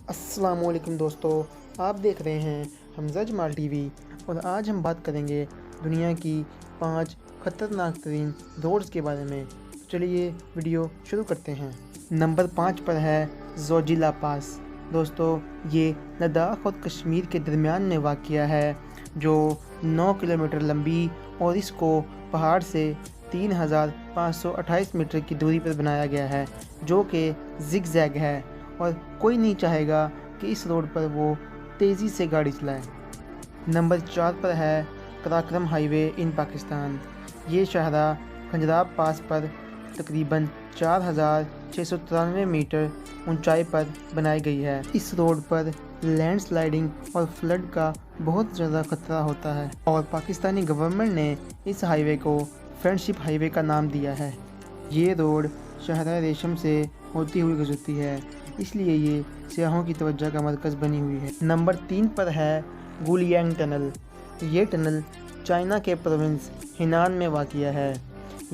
अस्सलाम वालेकुम दोस्तों, आप देख रहे हैं हमज़ा जमाल टीवी और आज हम बात करेंगे दुनिया की 5 ख़तरनाक तरीन रोड्स के बारे में। चलिए वीडियो शुरू करते हैं। नंबर 5 पर है ज़ोजिला पास। दोस्तों, ये लद्दाख और कश्मीर के दरमियान में वाक़या है जो 9 किलोमीटर लंबी और इसको पहाड़ से 3528 मीटर की दूरी पर बनाया गया है जो कि ज़िगज़ैग है और कोई नहीं चाहेगा कि इस रोड पर वो तेज़ी से गाड़ी चलाए। नंबर 4 पर है कराक्रम हाईवे इन पाकिस्तान। ये शाहरा खंजराब पास पर तकरीबन 4693 मीटर ऊंचाई पर बनाई गई है। इस रोड पर लैंडस्लाइडिंग और फ्लड का बहुत ज़्यादा खतरा होता है और पाकिस्तानी गवर्नमेंट ने इस हाईवे को फ्रेंडशिप हाईवे का नाम दिया है। ये रोड शहर रेशम से होती हुई गुजरती है, इसलिए ये सियाहों की तवज्जो का मरकज़ बनी हुई है। नंबर 3 पर है गुलियांग टनल। ये टनल चाइना के प्रोविंस हिनान में वाक़िया है।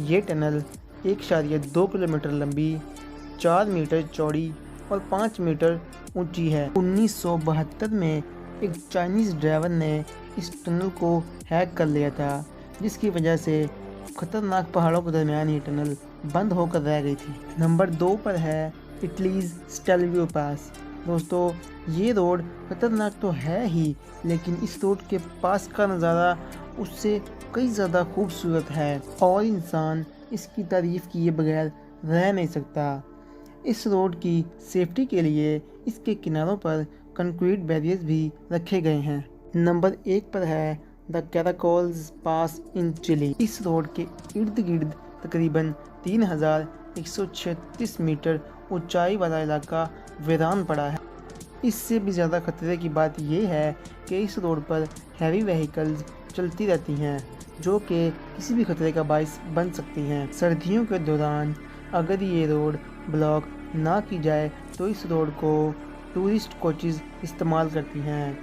ये टनल 1.2 किलोमीटर लंबी, 4 मीटर चौड़ी और 5 मीटर ऊंची है। 1972 में एक चाइनीज़ ड्राइवर ने इस टनल को हैक कर लिया था, जिसकी वजह से ख़तरनाक पहाड़ों के दरमियान ये टनल बंद होकर रह गई थी। नंबर 2 पर है इटलीज़ स्टेलवियो पास। दोस्तों, ये रोड ख़तरनाक तो है ही, लेकिन इस रोड के पास का नज़ारा उससे कई ज़्यादा खूबसूरत है और इंसान इसकी तारीफ़ किए बगैर रह नहीं सकता। इस रोड की सेफ्टी के लिए इसके किनारों पर कंक्रीट बैरियर्स भी रखे गए हैं। नंबर 1 पर है द कैराकोल्स पास इन चिली। इस रोड के इर्द गिर्द तकरीबन 3136 मीटर ऊंचाई वाला इलाका वीरान पड़ा है। इससे भी ज़्यादा खतरे की बात यह है कि इस रोड पर हैवी व्हीकल्स चलती रहती हैं जो कि किसी भी खतरे का बायस बन सकती हैं। सर्दियों के दौरान अगर ये रोड ब्लॉक ना की जाए तो इस रोड को टूरिस्ट कोचेज़ इस्तेमाल करती हैं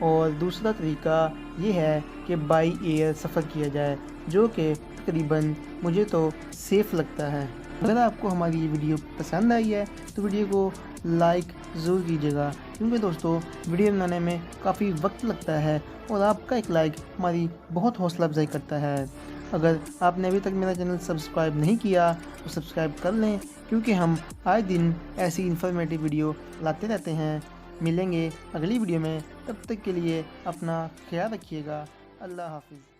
और दूसरा तरीका ये है कि बाई एयर सफ़र किया जाए, जो कि तकरीबन मुझे तो सेफ़ लगता है। अगर आपको हमारी ये वीडियो पसंद आई है तो वीडियो को लाइक ज़रूर कीजिएगा, क्योंकि दोस्तों वीडियो बनाने में काफ़ी वक्त लगता है और आपका एक लाइक हमारी बहुत हौसला अफजाई करता है। अगर आपने अभी तक मेरा चैनल सब्सक्राइब नहीं किया तो सब्सक्राइब कर लें, क्योंकि हम आए दिन ऐसी इन्फॉर्मेटिव वीडियो लाते रहते हैं। मिलेंगे अगली वीडियो में, तब तक के लिए अपना ख्याल रखिएगा। अल्लाह हाफिज़।